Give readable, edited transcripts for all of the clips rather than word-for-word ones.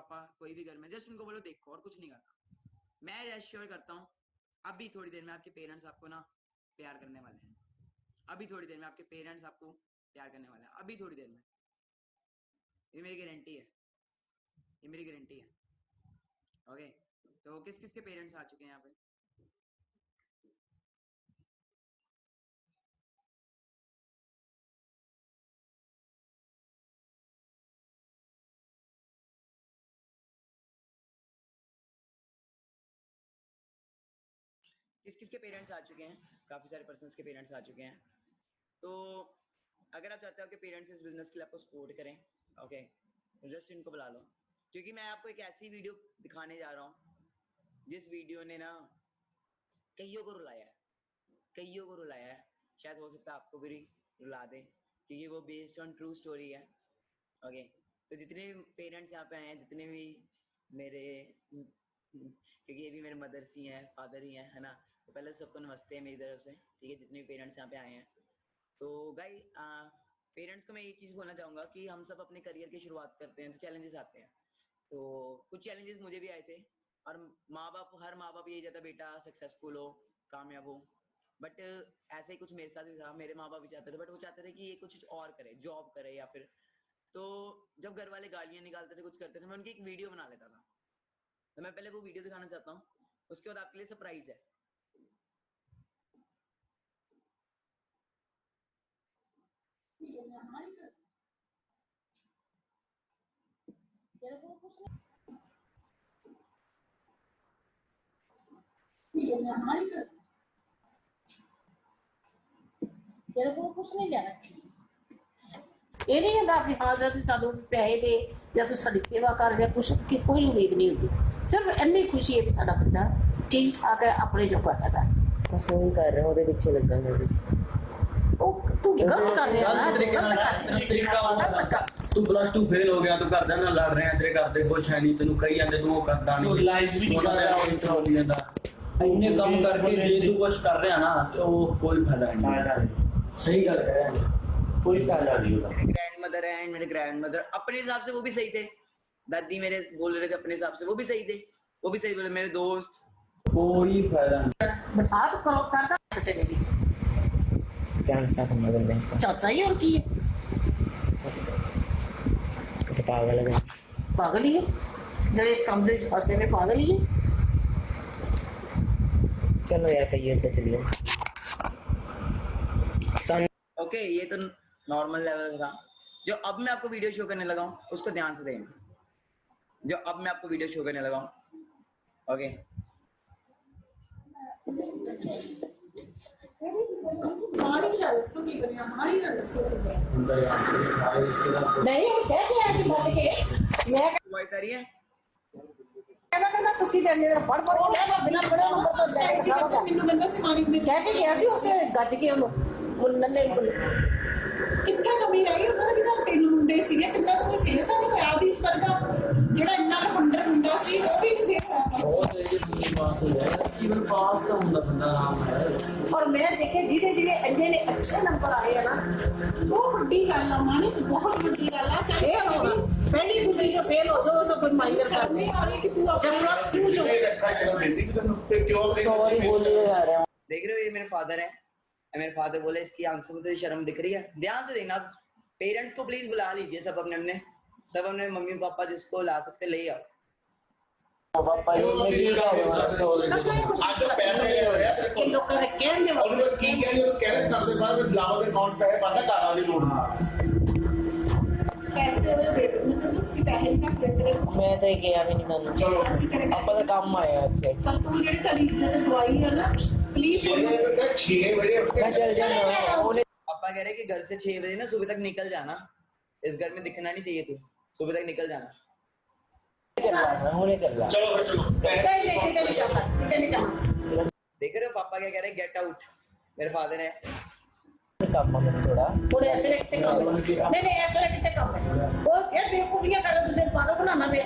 पापा कोई भी घर में, जस्ट उनको बोलो देखो, और कुछ नहीं करना। मैं रेश्योर करता हूँ अभी थोड़ी देर में आपके पेरेंट्स आपको ना प्यार करने वाले हैं, अभी थोड़ी देर में आपके पेरेंट्स आपको प्यार करने वाले हैं, अभी थोड़ी देर में। ये मेरी गारंटी है, ये मेरी गारंटी है। ओके, तो किस किस के पेरेंट्स आ चुके हैं यहाँ पे? किस किस के पेरेंट्स आ चुके हैं? काफी सारे पर्सन्स के पेरेंट्स आ चुके हैं। तो अगर आप चाहते हो कि पेरेंट्स इस बिजनेस के लिए आपको सपोर्ट करें, ओके, जस्ट इनको बुला लो, क्योंकि मैं आपको एक ऐसी वीडियो दिखाने जा रहा हूँ जिस वीडियो ने ना कईयों को रुलाया है, कईयों को रुलाया है। शायद हो सकता है आपको भी रुला दे, क्योंकि वो बेस्ड ऑन ट्रू स्टोरी है। ओके, तो जितने भी पेरेंट्स यहाँ पे आए हैं, जितने भी मेरे क्योंकि ये भी मेरे मदर्स ही हैं, फादर ही हैं, है ना, तो पहले सबको नमस्ते है मेरी तरफ से, ठीक है, जितने भी पेरेंट्स यहाँ पे आए हैं। तो गाइस, पेरेंट्स को मैं ये चीज़ बोलना चाहूँगा कि हम सब अपने करियर की शुरुआत करते हैं तो चैलेंजेस आते हैं। तो कुछ चैलेंजेस मुझे भी आए थे, और माँ बाप, हर माँ बाप यही चाहता बेटा सक्सेसफुल हो, कामयाब हो। बट ऐसे ही कुछ मेरे साथ भी था, मेरे माँ बाप भी चाहते थे, बट वो चाहते थे कि ये कुछ और करे, जॉब करे या फिर, तो जब घर वाले गालियाँ निकालते थे, कुछ करते थे, मैं उनकी एक वीडियो बना लेता था। तो मैं पहले वो वीडियो दिखाना चाहता हूँ, उसके बाद आपके लिए सरप्राइज है। तेरे को कुछ नहीं लेना, ये नहीं कहता कि हाँ जब सानू पैसे दे या तू साडी सेवा कर या कुछ की कोई उम्मीद नहीं होती, सिर्फ इन्नी खुशी है कि साडा बच्चा ठीक ठाक है, अपने जो करता है बस वही कर रहे हैं, ਉਹਦੇ ਪਿੱਛੇ ਲੱਗਾ ਮੈਂ ਵੀ। ਉਹ ਤੂੰ ਗਲਤ ਕਰ ਰਿਹਾ ਨਾ, ਤੂੰ ਪਲੱਸ 2 ਫੇਲ ਹੋ ਗਿਆ, ਤੂੰ ਘਰਦਿਆਂ ਨਾਲ ਲੜ ਰਿਹਾ, ਤੇਰੇ ਘਰ ਦੇ ਕੁਛ ਹੈ ਨਹੀਂ, ਤੈਨੂੰ ਕਹੀ ਜਾਂਦੇ ਤੂੰ ਉਹ ਕਰਦਾ ਨਹੀਂ, ਰਿਲਾਈਜ਼ ਵੀ ਨਹੀਂ ਕਰ ਰਿਹਾ ਹੋ ਜਾਂਦਾ। ਇੰਨੇ ਕੰਮ ਕਰਕੇ ਜੇ ਤੂੰ ਕੁਛ ਕਰ ਰਿਹਾ ਨਾ ਤੇ ਉਹ ਕੋਈ ਫਾਇਦਾ ਨਹੀਂ। सही गल है, कोई फायदा नहीं होगा। ग्रैंडमदर है एंड मेरे ग्रैंडमदर अपने हिसाब से वो भी सही थे, दादी मेरे बोल रहे थे अपने हिसाब से वो भी सही थे, वो भी सही बोले, मेरे दोस्त, कोई फायदा नहीं। बिठा तो करो करता किसी ने भी चांस साथ मगर ले चल सही और की है, तो पागल है, पागल ही है जब इस कमरे से फंसने में पागल ही है। चलो यार कहिए तो चलिए। ओके, ये तो नॉर्मल लेवल था। जो अब मैं आपको वीडियो शो करने लगा हूँ उसको ध्यान से देखें, जो अब मैं आपको वीडियो शो करने लगा हूँ, ओके, नहीं कह के ऐसे बच के मैं वॉइस आ रही है? ਕਹਿੰਦਾ ਕਹਿੰਦਾ ਤੁਸੀਂ ਤੇ ਇੰਨੇ ਪੜ ਪੜ ਕੇ ਮੈਂ ਬਿਨਾਂ ਪੜ੍ਹੇ ਨੰਬਰ ਤੋਂ ਲੈ ਕੇ ਸਾਰਾ ਦਾ ਮੈਨੂੰ ਕਹਿੰਦਾ ਸੀ ਮਾਰੀ ਕਹਿ ਕੇ ਗਿਆ ਸੀ ਉਸੇ ਗੱਜ ਕੇ ਉਹਨੂੰ ਮੁੰਡੇ ਨੇ ਕਿੱਥੇ ਕਮੀ ਰਹਿ ਗਈ, ਉਹਨਾਂ ਨੇ ਵੀ ਤਾਂ ਤਿੰਨ ਮੁੰਡੇ ਸੀਗੇ, ਕਿੰਨਾ ਸੋਹਣਾ ਫੇਰ ਤਾਂ ਨਹੀਂ ਹੋਇਆ ਦੀ ਵਰਗਾ ਜਿਹੜਾ ਇੰਨਾ ਫੰਡਰ ਮੁੰਡਾ ਸੀ ਉਹ ਵੀ ਨਹੀਂ ਫੇਰ ਹੋਇਆ बहुत ये बात है, इवन पास का ਹੁੰਦਾ ਬੰਦਾ ਆਰਾਮ ਹੈ। और मैं देखे जिन्हें जिन्हें इंने ने अच्छे नंबर आए हैं ना, बहुत बड़ी गल है मानी, बहुत बड़ी गल है। फेल हो पहली दूसरी जो फेल हो जाओ तो कोई माइनस कर नहीं आ रही कि तू अपना प्लस 2 जो सॉरी बोले जा रहे हैं। देख रहे हो, ये मेरे फादर है, मेरे फादर बोले इसकी आंखों में तो शर्म दिख रही है। ध्यान से देखना, पेरेंट्स को प्लीज बुला लीजिए, सब अपने मम्मी पापा जिसको ला सकते ले आओ। पापा जी ने की कह रहे हो आज जो पैसे ले रहे हैं कि लोग का कहने और वो की कह रहे हो, कह रहे करते बाद में लाओ के अकाउंट पे है पता काला वाली लोड पैसे दे दो, मतलब किसी पैसे का चक्कर मैं तो गया भी नहीं था, चलो पापा का काम आया थे पर तू जेडी साडी इज्जत दवाई है ना प्लीज 6 बजे मैं चल जाना उन्हें। पापा कह रहे कि घर से 6 बजे ना सुबह तक निकल जाना, इस घर में दिखना नहीं चाहिए तू, सुबह तक निकल जाना। चल रहा उन्हें चल रहा चलो चलो कहीं नहीं जाना। देख रहे हो पापा क्या कह रहे हैं, गेट आउट, मेरे फादर है। काम में थोड़ा और ऐसे रखते काम नहीं ऐसे रखते काम और फिर बेवकूफियां कर तुझे पागल बनाना पे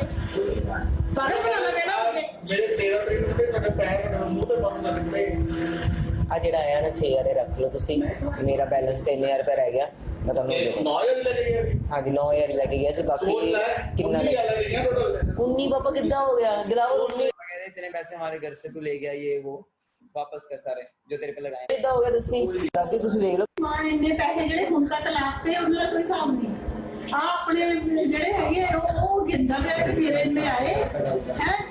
ना मुझे मेरे 13 तरीक के ਤੁਹਾਡੇ ਪੈਸੇ ਮੂੰਹ ਤੇ ਬੰਦ ਕਰ ਦਿੱਤੇ। आ जेड़ा आया ना 6000 रख लो तुसी, मेरा बैलेंस 3000 रुपए रह गया, मैं तुहानू दे दूंगा। 9000 लगे गए हाँ जी 9000 लगे गया सी, बाकी कितना 19 लगे गए टोटल 19 उन्नी पापा कितना हो गया दिलाओ उन्नी कह रहे इतने पैसे हमारे घर से तू ले गया, ये वो वापस कर सारे जो तेरे पे लगाए। कितना हो गया दसी बाकी तुसी देख लो ਮਾਂ ਇੰਨੇ ਪੈਸੇ ਜਿਹੜੇ ਹੁਣ ਤੱਕ ਲਾਤੇ ਉਹਨਾਂ ਦਾ ਕੋਈ ਹਿਸਾਬ ਨਹੀਂ। ਆ ਆਪਣੇ ਜਿਹੜੇ ਹੈਗੇ ਉਹ ਗਿੰਦਾ ਪਿਆ ਕਿ ਮੇਰੇ ਇੰਨੇ ਆਏ ਹੈ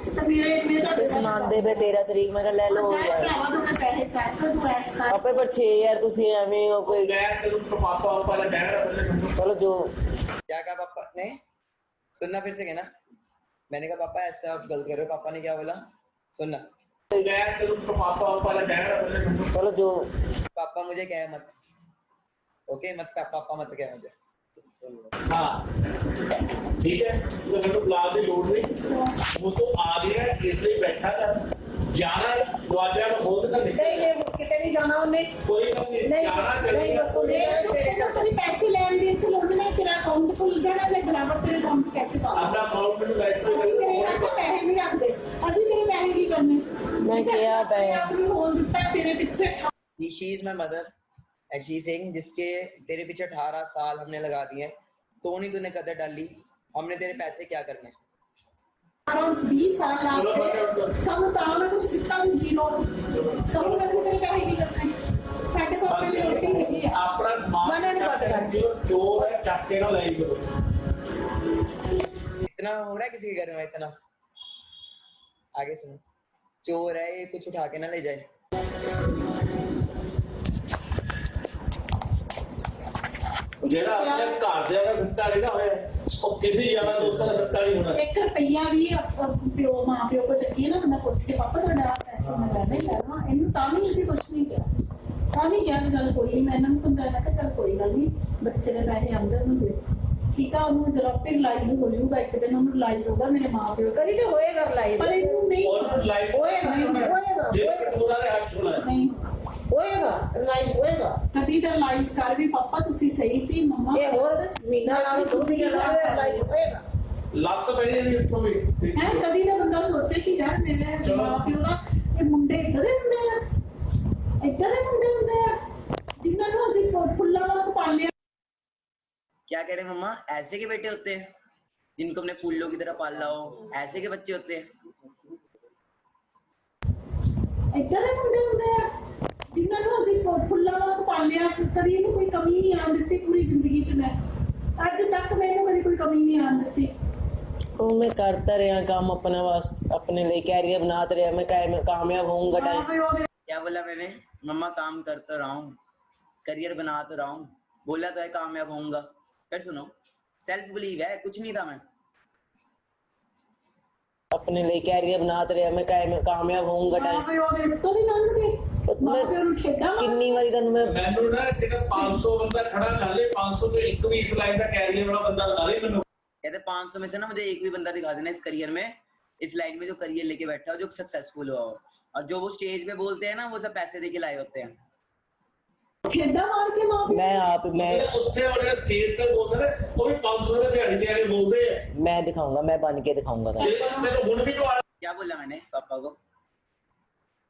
ਤੇ ਮੇਰੇ ਇੰਨੇ ਤੁਹਾਡੇ ਸੁਣਾਉਂਦੇ ਪਏ 13 ਤਰੀਕ ਮੈਂ ਕਿਹਾ ਲੈ ਲਓ ਚਾਹੇ ਯਾਰ ਭਰਾਵਾ ਤੂੰ ਪੈਸੇ ਚੱਕ ਤੂੰ ਐਸ਼ ਕਰ। ਪਾਪੇ ਪਰ 6000 ਤੁਸੀਂ ਐਵੇਂ ਹੋ ਕੋਈ मैं तेरे को पापा वाला कह रहा पहले चलो जो क्या कहा पापा ने? सुनना फिर से कहना। मैंने कहा पापा ऐसा आप गलत कर रहे हो। पापा ने क्या बोला? सुनना। मैं तेरे को पापा वाला कह रहा पहले चलो जो पापा मुझे कहे मत, ओके मत पापा मत कहे मुझे। हाँ ठीक है, तो मैं तो बुला दी लोड नहीं, वो तो आ गया इसलिए बैठा था, जाना दरवाजा खोल कर ਨਹੀਂ ਇਹ ਕਿਤੇ ਨਹੀਂ ਜਾਣਾ ਉਹਨੇ। कोई नहीं ਨਹੀਂ जाना ਨਹੀਂ चलेगा ਵਸੂਲੇ ਤੇਰੇ ਤੋਂ ਕੋਈ ਪੈਸੇ ਲੈਣ ਦੇ ਤੇ ਲੋਕ ਨੇ ਤੇਰਾ ਅਕਾਊਂਟ ਖੁੱਲ ਜਾਣਾ ਤੇ ਬਰਾਬਰ ਤੇਰੇ ਅਕਾਊਂਟ 'ਚ ਪੈਸੇ ਪਾ अपना अकाउंट में वैसे ਅਸੀਂ ਤੇਰੇ ਨਾਲ ਤਾਂ ਪੈਸੇ ਨਹੀਂ ਰੱਖਦੇ। ਅਸੀਂ ਤੇਰੇ ਪੈਸੇ ਕੀ ਕਰਨੇ? ਮੈਂ ਕਿਹਾ ਪਏ ਆਪਣੀ ਹੋਣ ਦਿੱਤਾ ਤੇਰੇ ਪਿੱਛੇ She is my mother and she is saying जिसके तेरे पीछे 18 साल हमने लगा दिए तो नहीं तूने कदर डाली, हमने तेरे पैसे क्या करने। ਅਰਾਊਂਡ 20 ਸਾਲ ਲਾਤੇ ਸਾਨੂੰ ਤਾਂ ਉਹਨੇ ਕੁਝ ਦਿੱਤਾ ਨਹੀਂ ਜੀਰੋ। ਸਾਨੂੰ ਅਸੀਂ ਤੇਰੇ ਪੈਸੇ ਕੀ ਕਰਨੇ? ਸਾਡੇ ਕੋਲ ਆਪਣੀ ਰੋਟੀ ਹੈਗੀ ਆ। अपना सामान मना नहीं पता है। जो चोर है चाटे ना लाई करो। इतना हो रहा है किसी के घर में इतना? आगे सुनो, चोर है ये, कुछ उठा के ना ले जाए। ਜਿਹੜਾ ਆਪਣੇ ਘਰ ਦੇ ਦਾ ਸੱਤਾ ਨਹੀਂ ਨਾ ਹੋਇਆ ਉਹ ਕਿਸੇ ਯਾਰਾ ਦੋਸਤਾਂ ਦਾ ਸੱਤਾ ਨਹੀਂ ਹੋਣਾ। 1 ਰੁਪਈਆ ਵੀ ਪਿਓ ਮਾਂ ਪਿਓ ਕੋ ਚੱਕੀ ਨਾ ਬੰਦਾ ਪੁੱਛ ਕੇ ਪਾਪਾ ਤੁਹਾਡਾ ਪੈਸੇ ਮੈਂ ਲੈਣਾ ਹੀ ਲੈਣਾ। ਇਹਨੂੰ ਤਾਂ ਵੀ ਅਸੀਂ ਕੁਛ ਨਹੀਂ ਕਿਹਾ। ਤਾਂ ਵੀ ਕਿਹਾ ਕਿ ਚੱਲ ਕੋਈ ਨਹੀਂ। ਮੈਂ ਇਹਨਾਂ ਨੂੰ ਸਮਝਾਇਆ ਕਿ ਚੱਲ ਕੋਈ ਗੱਲ ਨਹੀਂ ਬੱਚੇ ਦੇ ਪੈਸੇ ਆਉਂਦੇ ਉਹਨੂੰ ਦੇ ਠੀਕ ਆ। ਉਹਨੂੰ ਜਰਾ ਆਪੇ ਰਿਲਾਈਜ਼ ਹੋ ਜਾਊਗਾ, ਇੱਕ ਦਿਨ ਉਹਨੂੰ ਰਿਲਾਈਜ਼ ਹੋਊਗਾ ਮੇਰੇ ਮਾਂ ਪਿਓ ਕਦੀ ਤੇ ਹੋਏਗਾ ਰਿਲਾਈਜ਼ ਪਰ ਇਹਨੂੰ ਨਹੀਂ और लाइफ ਹੋਏਗਾ ਜੇ ਪੂਰਾ ਦੇ ਹੱਥ ਛੋੜਾ ਨਹੀਂ ਹੋਏਗਾ ਰਿਲਾਈਜ਼ ਹੋਏਗਾ। ਕਦੀ ਤਾਂ ਰਿਲਾਈਜ਼ ਕਰ ਵੀ ਪਾਪਾ ਤੁਸੀਂ ਸਹੀ ਸੀ ਮੰਮਾ ਇਹ ਹੋਰ ਮਹੀਨਾ ਨਾਲ 2 ਮਹੀਨੇ ਨਾਲ ਰਿਲਾਈਜ਼ ਹੋਏਗਾ। ਲੱਤ ਪੈ ਜਾਂਦੀ ਉੱਥੋਂ ਵੀ ਹੈ ਕਦੀ ਤਾਂ ਬੰਦਾ ਸੋਚੇ ਕਿ ਯਾਰ ਮੇਰੇ ਮਾਂ ਪਿਓ ਨਾ ਇਹ ਮੁੰਡੇ ਇੱਧਰ ਹੀ ਹੁੰਦੇ ਆ, ਇੱਧਰ ਹੀ ਮੁੰਡੇ ਹੁੰਦੇ ਆ ਜਿਨ੍ਹਾਂ ਨੂੰ ਅਸੀਂ ਫੁੱਲਾਂ ਵਾਂਗ ਪਾਲਿਆ। क्या कह रहे हैं मम्मा? ऐसे के बेटे होते हैं जिनको हमने फूलों की तरह पाला हो, ऐसे के बच्चे होते हैं। ਇੱਧਰ ਹੀ ਮੁੰਡੇ ਹੁੰਦੇ ਆ ਜਿਨ੍ਹਾਂ ਨੂੰ ਅਸੀਂ ਫੁੱਲਾਂ ਵਾਂਗ ਪਾਲਿਆ। ਕਦੀ ਇਹਨੂੰ ਕੋਈ ਕਮੀ ਨਹੀਂ ਆਉਣ ਦਿੱਤੀ ਪੂਰੀ ਜ਼ਿੰਦਗੀ 'ਚ। ਮੈਂ ਅੱਜ ਤੱਕ ਮੈਨੂੰ ਕਦੀ ਕੋਈ ਕਮੀ ਨਹੀਂ ਆਉਣ ਦਿੱਤੀ। ਉਹ ਮੈਂ ਕਰता रहा काम अपने वास्ते, अपने लिए कैरियर बनाते रहा। मैं कामयाब होऊंगा ਮਾਂ ਪਿਓ ਦੇ क्या बोला मैंने? मम्मा काम कर तो रहा हूँ, करियर बना तो रहा हूँ, बोला तो है कामयाब होऊंगा। फिर सुनो, सेल्फ बिलीव है, कुछ नहीं था मैं। अपने लिए कैरियर बनाते रहा। मैं कामयाब होऊंगा ਮਾਂ ਪਿਓ ਦੇ ਉੱਤੋਂ ਦੀ ਲੰਘ ਗਏ। ਮਾਂ ਪਿਓ ਨੂੰ ਠੇਡਾ किन्नी वारी तन मैं ਮੈਨੂੰ ਨਾ ਜਿਹੜਾ 500 ਬੰਦਾ ਖੜਾ ਕਰ ਲੇ 500 ਤੋਂ ਇੱਕ ਵੀ ਇਸ ਲਾਈਨ ਦਾ ਕੈਰੀਅਰ ਵਾਲਾ ਬੰਦਾ ਦਿਖਾ ਦੇ ਮੈਨੂੰ। कहते 500 में से ना मुझे एक भी बंदा दिखा देना इस करियर में, इस लाइन में जो करियर लेके बैठा हो, जो सक्सेसफुल हुआ हो। और जो वो स्टेज पे बोलते हैं ना, वो सब पैसे दे के लाए होते हैं। ਠੇਡਾ ਮਾਰ ਕੇ ਮਾਂ ਪਿਓ मैं ਉੱਥੇ ਉਹਨੇ ਸਟੇਜ ਤੇ ਬੋਲਦੇ ਨੇ ਉਹ ਵੀ 500 ਦੇ ਦਿਹਾੜੀ ਦੇ ਆ ਕੇ ਬੋਲਦੇ ਆ। मैं दिखाऊंगा, मैं बन के दिखाऊंगा था। ਜੇ ਤੈਨੂੰ ਹੁਣ ਵੀ ਤੋਂ क्या बोला मैंने पापा को?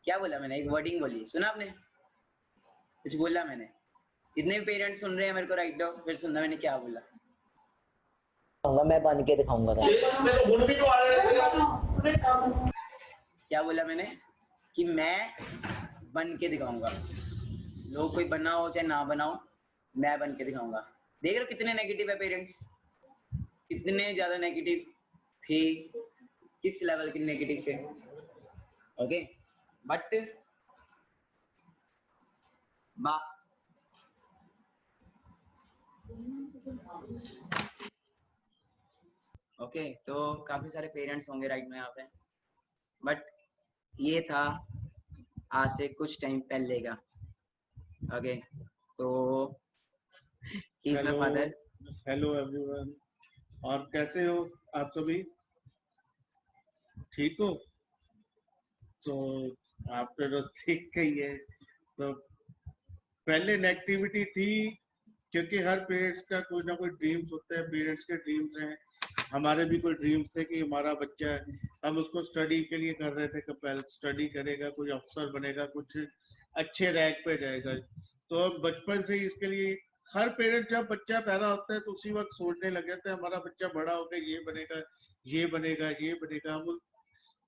क्या बोला मैंने? एक वर्डिंग बोली, सुना आपने? कुछ बोला मैंने? जितने भी पेरेंट्स सुन रहे हैं मेरे को राइट डाउन, फिर सुनना मैंने क्या बोला। मैं बन के दिखाऊंगा था। ਜੇ ਤੈਨੂੰ ਹੁਣ ਵੀ ਤੋਂ ਆ ਉਹਦੇ ਕੰਮ क्या बोला मैंने? कि मैं बन के दिखाऊंगा। लोग कोई बना हो चाहे ना बनाओ, मैं बन के दिखाऊंगा। देख रहे हो कितने नेगेटिव है पेरेंट्स, कितने ज्यादा नेगेटिव थे, किस लेवल के नेगेटिव थे। ओके बट ओके तो काफी सारे पेरेंट्स होंगे राइट में यहाँ पे, बट ये था आज से कुछ टाइम पहले का। ओके तो he is my father. Hello everyone, और कैसे हो आप सभी? ठीक हो? तो आपने तो ठीक कही है। तो पहले नेगेटिविटी थी क्योंकि हर पेरेंट्स का कोई ना कोई ड्रीम्स होते हैं। पेरेंट्स के ड्रीम्स हैं, हमारे भी कोई ड्रीम्स थे कि हमारा बच्चा है, हम उसको स्टडी के लिए कर रहे थे कि पहले स्टडी करेगा, कुछ अफसर बनेगा, कुछ अच्छे रैंक पे जाएगा। तो हम बचपन से ही इसके लिए हर पेरेंट जब बच्चा पैदा होता है तो उसी वक्त सोचने लग जाते हैं हमारा बच्चा बड़ा होकर ये बनेगा, ये बनेगा ये बनेगा।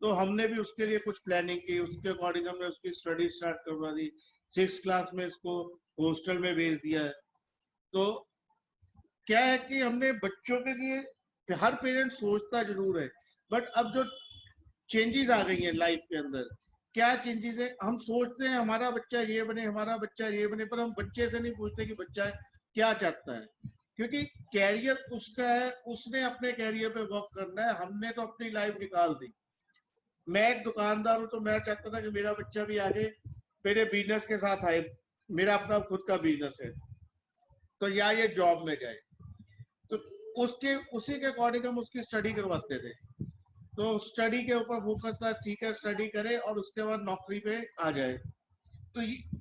तो हमने भी उसके लिए कुछ प्लानिंग की, उसके अकॉर्डिंग हमने उसकी स्टडी स्टार्ट करवा दी। 6th क्लास में इसको हॉस्टल में भेज दिया है। तो क्या है कि हमने बच्चों के लिए, हर पेरेंट सोचता जरूर है, बट अब जो चेंजेस आ गई हैं लाइफ के अंदर, क्या चेंजेस है, हम सोचते हैं हमारा बच्चा ये बने, हमारा बच्चा ये बने, पर हम बच्चे से नहीं पूछते कि बच्चा क्या चाहता है, क्योंकि कैरियर उसका है, उसने अपने कैरियर पे वर्क करना है। हमने तो अपनी लाइफ निकाल दी। मैं एक दुकानदार हूं, तो मैं चाहता था कि मेरा बच्चा भी आगे मेरे बिजनेस के साथ आए, मेरा अपना खुद का बिजनेस है, तो या ये जॉब में जाए। तो उसके उसी के अकॉर्डिंग हम उसकी स्टडी करवाते थे। तो स्टडी के ऊपर फोकस था, ठीक है स्टडी करे और उसके बाद नौकरी पे आ जाए। तो ये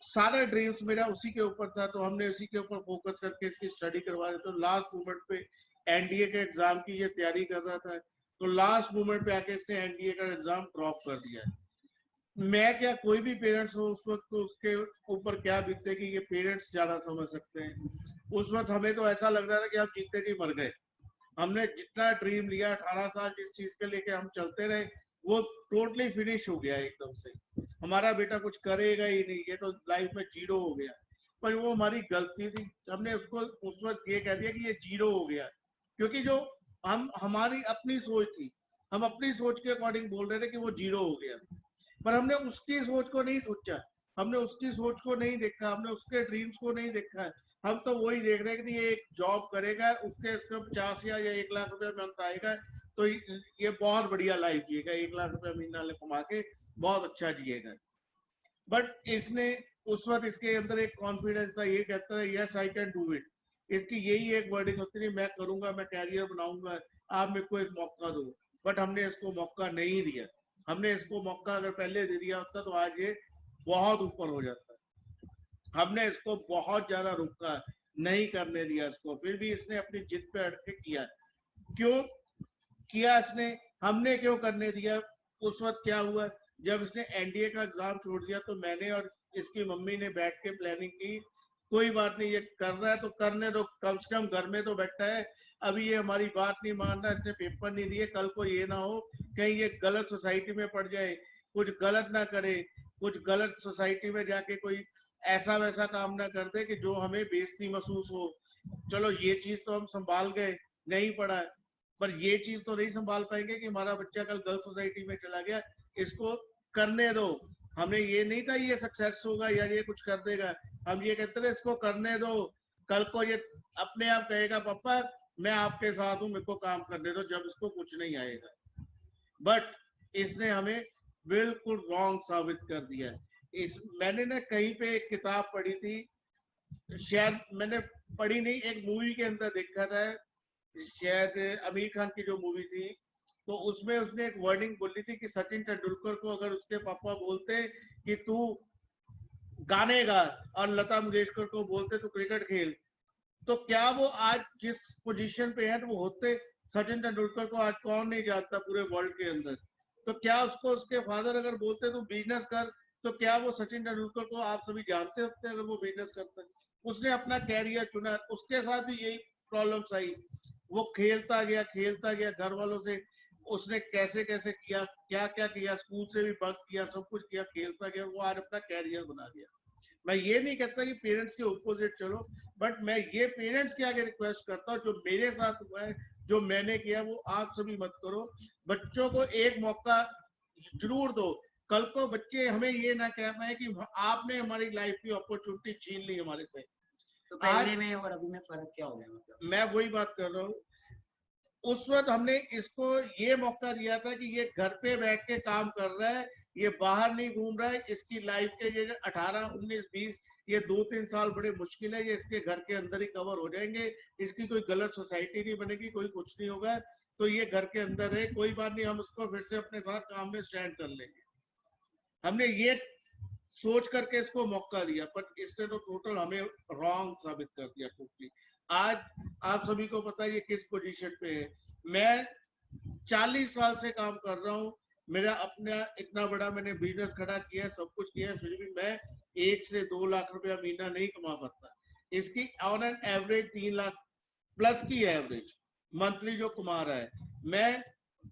सारा ड्रीम्स मेरा उसी के ऊपर था, तो हमने उसी के ऊपर फोकस करके इसकी स्टडी करवा रहे। तो लास्ट मोमेंट पे एनडीए के एग्जाम की ये तैयारी कर रहा था, तो लास्ट मोमेंट पे आके इसने एनडीए का एग्जाम ड्रॉप कर दिया। मैं क्या, कोई भी पेरेंट्स हो उस वक्त, तो उसके ऊपर क्या बीतते कि ये पेरेंट्स ज्यादा समझ सकते हैं। उस वक्त हमें तो ऐसा लग रहा था कि हम जीते जी मर गए। हमने जितना ड्रीम लिया 18 साल जिस चीज के लेके हम चलते रहे, वो टोटली फिनिश हो गया एकदम से। हमारा बेटा कुछ करेगा ही नहीं, ये तो लाइफ में जीरो हो गया। पर वो हमारी गलती थी, हमने उसको उस वक्त ये कह दिया कि ये जीरो हो गया, क्योंकि जो हमारी अपनी सोच थी, हम अपनी सोच के अकॉर्डिंग बोल रहे थे कि वो जीरो हो गया, पर हमने उसकी सोच को नहीं सोचा, हमने उसकी सोच को नहीं देखा, हमने उसके ड्रीम्स को नहीं देखा है। हम तो वही देख रहे हैं कि ये एक जॉब करेगा, उसके 50 या 1 लाख रुपए मंथ आएगा, तो ये बहुत बढ़िया लाइफ जिएगा, 1 लाख रुपए महीना कमा के बहुत अच्छा जिएगा। बट इसने उस वक्त इसके अंदर एक कॉन्फिडेंस था, ये कहता है yes I can do it. इसकी यही एक वर्डिंग होती है, मैं करूंगा, मैं कैरियर बनाऊंगा, आप मेरे को एक मौका दो। बट हमने इसको मौका नहीं दिया। हमने इसको मौका अगर पहले दे दिया होता तो आज ये बहुत ऊपर हो जाता। हमने इसको बहुत ज्यादा रोका, नहीं करने दिया इसको, फिर भी इसने अपनी जिद पे अड़ के किया। क्यों किया इसने, हमने क्यों करने दिया? उस वक्त क्या हुआ, जब इसने एनडीए का एग्जाम छोड़ दिया, तो मैंने और इसकी मम्मी ने बैठ के प्लानिंग की, कोई बात नहीं, ये कर रहा है तो करने दो, कम से कम घर में तो बैठा है, अभी ये हमारी बात नहीं मान रहा, इसने पेपर नहीं दिए, कल को ये ना हो कहीं ये गलत सोसाइटी में पड़ जाए, कुछ गलत ना करे, कुछ गलत सोसाइटी में जाके कोई ऐसा वैसा काम ना कर दे कि जो हमें बेइज्जती महसूस हो। चलो ये चीज तो हम संभाल गए, नहीं पड़ा, पर ये चीज तो नहीं संभाल पाएंगे कि हमारा बच्चा कल गलत सोसाइटी में चला गया, इसको करने दो। हमें ये नहीं था ये सक्सेस होगा या ये कुछ कर देगा, हम ये कहते थे इसको करने दो, कल को ये अपने आप कहेगा पापा मैं आपके साथ हूं, मेरे को काम करने दो, जब इसको कुछ नहीं आएगा। बट इसने हमें बिल्कुल रॉन्ग साबित कर दिया। मैंने ना कहीं पे एक किताब पढ़ी थी, शायद मैंने पढ़ी नहीं, एक मूवी के अंदर देखा था, शायद आमिर खान की जो मूवी थी, तो उसमें उसने एक वर्डिंग बोली थी कि सचिन तेंदुलकर को अगर उसके पापा बोलते कि तू गाने गा, और लता मंगेशकर को बोलते तू क्रिकेट खेल, तो क्या वो आज जिस पोजीशन पे है वो होते? सचिन तेंदुलकर को आज कौन नहीं जानता पूरे वर्ल्ड के अंदर। तो क्या उसको उसके फादर अगर बोलते तू बिजनेस कर, तो क्या वो सचिन तेंदुलकर को आप सभी जानते होते अगर वो बिजनेस करता? उसने अपना कैरियर चुना, उसके साथ भी यही प्रॉब्लम्स आई, वो खेलता गया, घर वालों से उसने कैसे कैसे किया, क्या क्या किया, स्कूल से भी बंक किया, सब कुछ किया, खेलता गया, वो आज अपना कैरियर बना लिया। मैं ये नहीं कहता कि पेरेंट्स के ऑपोजिट चलो, बट मैं ये पेरेंट्स के आगे रिक्वेस्ट करता हूँ, जो मेरे साथ हुआ है, जो मैंने किया, वो आप सभी मत करो। बच्चों को एक मौका जरूर दो, कल को बच्चे हमें ये ना कह पाए कि आपने हमारी लाइफ की अपॉर्चुनिटी छीन ली हमारे से। तो पहले में और अभी में फर्क क्या हो गया? मतलब मैं वही बात कर रहा हूँ, उस वक्त हमने इसको ये मौका दिया था कि ये घर पे बैठ के काम कर रहा है, ये बाहर नहीं घूम रहा है, इसकी लाइफ के ये 18, 19, 20 ये 2-3 साल बड़े मुश्किल है, ये इसके घर के अंदर ही कवर हो जाएंगे, इसकी कोई गलत सोसाइटी नहीं बनेगी, कोई कुछ नहीं होगा, तो ये घर के अंदर है, कोई बात नहीं, हम उसको फिर से अपने साथ काम में स्टैंड कर लेंगे। हमने ये सोच करके इसको मौका दिया, पर इसने तो टोटल हमें रॉन्ग साबित कर दिया टोटली। आज आप सभी को पता है ये किस पोजीशन पे है। मैं 40 साल से काम कर रहा हूँ, मेरा अपना इतना बड़ा मैंने बिजनेस खड़ा किया है, सब कुछ किया है, फिर भी मैं 1 से 2 लाख रुपया महीना नहीं कमा पाता। इसकी on an average 3 lakh plus की एवरेज, मंथली जो कमा रहा है। मैं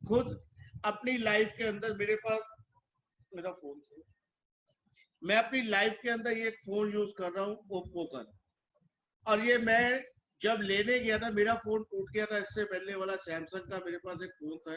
खुद अपनी लाइफ के अंदर मेरे पास मेरा फोन, मैं अपनी लाइफ के अंदर ये फोन यूज कर रहा हूँ ओप्पो का, और ये मैं जब लेने गया था, मेरा फोन टूट गया था, इससे पहले वाला सैमसंग का मेरे पास एक फोन था,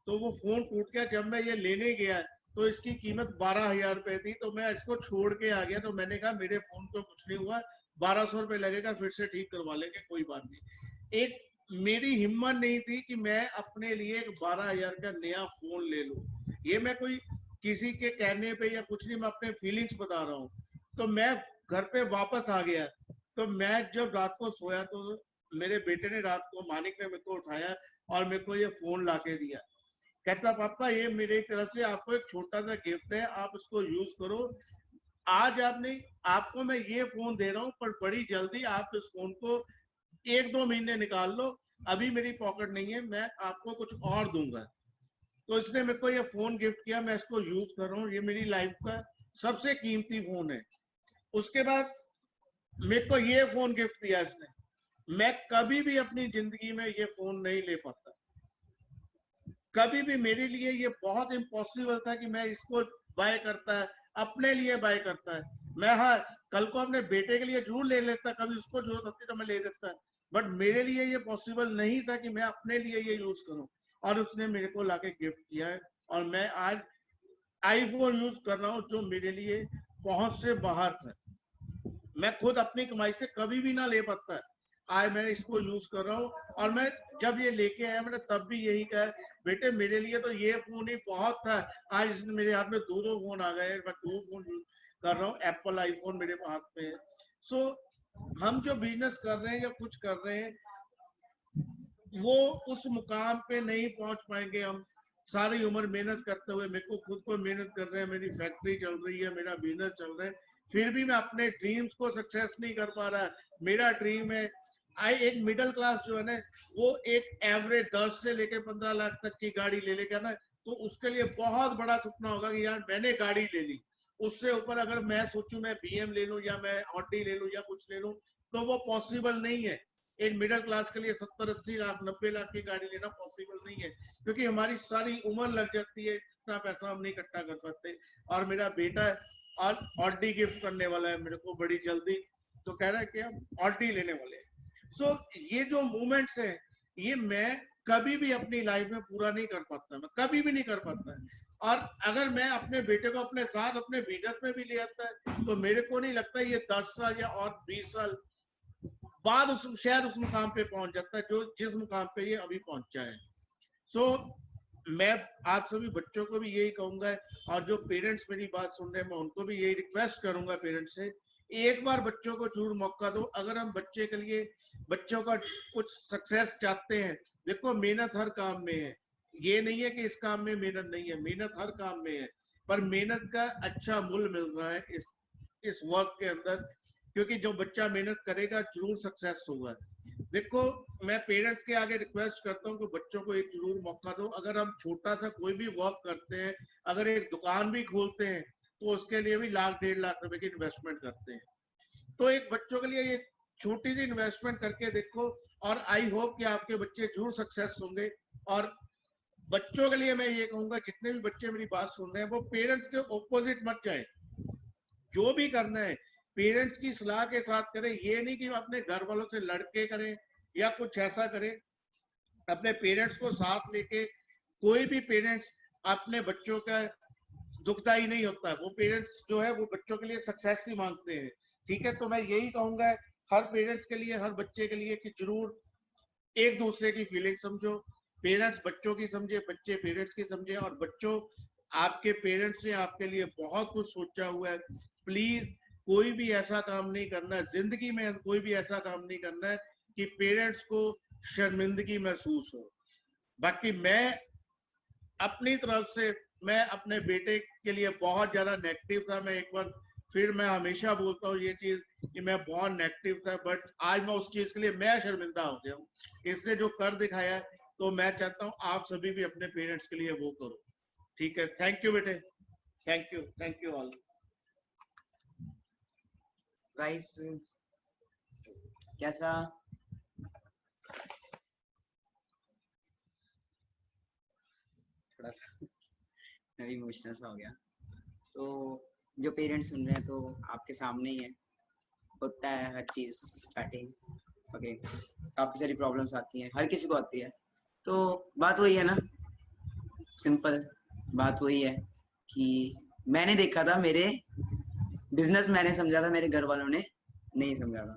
तो वो फोन टूट गया। जब मैं ये लेने गया तो इसकी कीमत 12,000 रुपए थी, तो मैं इसको छोड़ के आ गया। तो मैंने कहा मेरे फोन को कुछ नहीं हुआ, 1200 रुपए लगेगा, फिर से ठीक करवा लेंगे, कोई बात नहीं। एक मेरी हिम्मत नहीं थी कि मैं अपने लिए एक 12,000 का नया फोन ले लूं। ये मैं कोई किसी के कहने पे या कुछ नहीं, मैं अपने फीलिंग्स बता रहा हूँ। तो मैं घर पे वापस आ गया, तो मैं जब रात को सोया तो मेरे बेटे ने रात को, मानिक ने मेरे को उठाया और मेरे को ये फोन लाके दिया। कहता पापा ये मेरी तरफ से आपको एक छोटा सा गिफ्ट है, आप इसको यूज करो। आज आपको मैं ये फोन दे रहा हूँ, पर बड़ी जल्दी आप इस फोन को 1-2 महीने निकाल लो, अभी मेरी पॉकेट नहीं है, मैं आपको कुछ और दूंगा। तो इसने मेरे को ये फोन गिफ्ट किया, मैं इसको यूज कर रहा हूँ, ये मेरी लाइफ का सबसे कीमती फोन है। उसके बाद मेरे को ये फोन गिफ्ट दिया इसने। मैं कभी भी अपनी जिंदगी में ये फोन नहीं ले पाता, कभी भी। मेरे लिए ये बहुत इम्पॉसिबल था कि मैं इसको बाय करता है, अपने लिए बाय करता है। मैं हाँ, कल को अपने बेटे के लिए जरूर ले लेता, कभी उसको जरूरत होती तो मैं ले लेता, बट मेरे लिए ये पॉसिबल नहीं था कि मैं अपने लिए ये यूज करूं। और उसने मेरे को लाके गिफ्ट किया है, और मैं आज आईफोन यूज कर रहा हूँ, जो मेरे लिए पहुंच से बाहर था। मैं खुद अपनी कमाई से कभी भी ना ले पाता, आज मैं इसको यूज कर रहा हूँ। और मैं जब ये लेके आया, मैंने तब भी यही कहा, बेटे मेरे लिए तो ये फोन ही बहुत था, आज इसमें मेरे हाथ में 2-2 फोन आ गए, मैं 2 फोन यूज कर रहा हूँ, एप्पल आईफोन मेरे हाथ में है। सो हम जो बिजनेस कर रहे हैं या कुछ कर रहे हैं, वो उस मुकाम पे नहीं पहुंच पाएंगे हम सारी उम्र मेहनत करते हुए। मेरे को खुद को मेहनत कर रहे हैं, मेरी फैक्ट्री चल रही है, मेरा बिजनेस चल रहा है, फिर भी मैं अपने ड्रीम्स को सक्सेस नहीं कर पा रहा। मेरा ड्रीम है एक मिडिल क्लास जो है ना, वो एक एवरेज 10 से लेकर 15 लाख तक की गाड़ी ले लेगा ना, तो उसके लिए बहुत बड़ा सपना होगा कि यार मैंने गाड़ी ले ली। उससे ऊपर अगर मैं सोचूं मैं BM ले लूं या मैं ऑडी ले लूं या कुछ ले लूं, तो वो पॉसिबल नहीं है। एक मिडिल क्लास के लिए 70-80 लाख 90 लाख की गाड़ी लेना पॉसिबल नहीं है, क्योंकि हमारी सारी उम्र लग जाती है, इतना पैसा हम नहीं इकट्ठा कर सकते। और मेरा बेटा और ऑडी गिफ्ट करने वाला है मेरे को बड़ी जल्दी, तो कह रहा है कि हम ऑडी लेने वाले हैं। सो ये जो मूवमेंट्स हैं, ये मैं कभी भी अपनी लाइफ में पूरा नहीं कर पाता, मैं कभी भी नहीं कर पाता। और अगर मैं अपने बेटे को अपने साथ अपने बिजनेस में भी ले आता है, तो मेरे को नहीं लगता ये 10 साल या और 20 साल बाद शायद उस मुकाम पे पहुंच जाता है जो जिस मुकाम पे ये अभी पहुंचा है। सो मैं आप सभी बच्चों को भी यही कहूंगा, और जो पेरेंट्स मेरी बात सुन रहे हैं, मैं उनको भी यही रिक्वेस्ट करूंगा पेरेंट्स से, एक बार बच्चों को जरूर मौका दो। अगर हम बच्चे के लिए, बच्चों का कुछ सक्सेस चाहते हैं, देखो मेहनत हर काम में है, ये नहीं है कि इस काम में मेहनत नहीं है, मेहनत हर काम में है, पर मेहनत का अच्छा मूल्य मिल रहा है इस वर्क के अंदर, क्योंकि जो बच्चा मेहनत करेगा जरूर सक्सेस होगा। देखो मैं पेरेंट्स के आगे रिक्वेस्ट करता हूँ कि बच्चों को एक जरूर मौका दो। अगर हम छोटा सा कोई भी वर्क करते हैं, अगर एक दुकान भी खोलते हैं, तो उसके लिए भी 1-1.5 लाख रुपए की इन्वेस्टमेंट करते हैं। तो एक बच्चों के लिए ये छोटी सी इन्वेस्टमेंट करके देखो, और आई होप कि आपके बच्चे जरूर सक्सेस होंगे। और बच्चों के लिए मैं ये कहूंगा, जितने भी बच्चे मेरी बात सुन रहे हैं, वो पेरेंट्स के ऑपोजिट मत जाए। जो भी करना है पेरेंट्स की सलाह के साथ करें, ये नहीं कि अपने घर वालों से लड़के करें या कुछ ऐसा करें। अपने पेरेंट्स को साथ लेके, कोई भी पेरेंट्स अपने बच्चों का दुखदाई नहीं होता है, वो पेरेंट्स जो है वो बच्चों के लिए सक्सेस ही मांगते हैं। ठीक है, तो मैं यही कहूंगा हर पेरेंट्स के लिए, हर बच्चे के लिए, कि जरूर एक दूसरे की फीलिंग समझो, पेरेंट्स बच्चों की समझे, बच्चे पेरेंट्स की समझे, और बच्चों आपके पेरेंट्स ने आपके लिए बहुत कुछ सोचा हुआ है। प्लीज कोई भी ऐसा काम नहीं करना है जिंदगी में, कोई भी ऐसा काम नहीं करना है कि पेरेंट्स को शर्मिंदगी महसूस हो। बाकी मैं अपनी तरफ से, मैं अपने बेटे के लिए बहुत ज्यादा नेगेटिव था। मैं एक बार फिर मैं हमेशा बोलता हूँ ये चीज कि मैं बहुत नेगेटिव था, बट आज मैं उस चीज के लिए मैं शर्मिंदा हो गया हूँ। इसने जो कर दिखाया है, तो मैं चाहता हूँ आप सभी भी अपने पेरेंट्स के लिए वो करो। ठीक है, थैंक यू बेटे, थैंक यू ऑल। गाइस कैसा थोड़ा सा मैं भी इमोशनल सा हो गया। तो जो पेरेंट्स सुन रहे हैं तो आपके सामने ही है, होता है हर चीज़ स्टार्टिंग। ओके, काफ़ी सारी प्रॉब्लम्स आती हैं, हर किसी को आती है। तो बात वही है ना, सिंपल बात वही है कि मैंने देखा था, मेरे बिजनेस मैंने समझा था, मेरे घर वालों ने नहीं समझा था।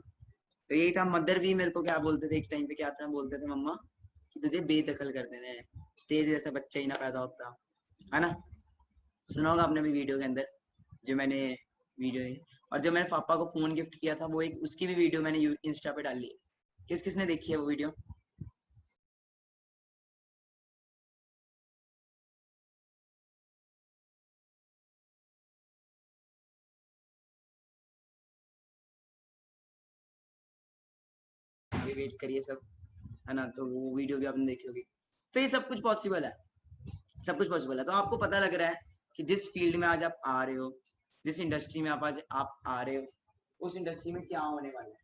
तो यही था, मदर भी मेरे को क्या बोलते थे एक टाइम पे, क्या था बोलते थे मम्मा कि तुझे बेदखल कर देने हैं, तेरे जैसा बच्चा ही ना पैदा होता, है ना। सुना होगा आपने भी वीडियो के अंदर जो मैंने वीडियो, और जब मैंने पापा को फोन गिफ्ट किया था वो एक, उसकी भी वीडियो मैंने इंस्टा पे डाली है। किस किसने देखी है वो वीडियो? अभी वेट करिए सब, है ना। तो वो वीडियो भी आपने देखी होगी। तो ये सब कुछ पॉसिबल है, सब कुछ पॉसिबल है। तो आपको पता लग रहा है कि जिस फील्ड में आज आप आ रहे हो, जिस इंडस्ट्री में आप आज आप आ रहे हो, उस इंडस्ट्री में क्या होने वाला है,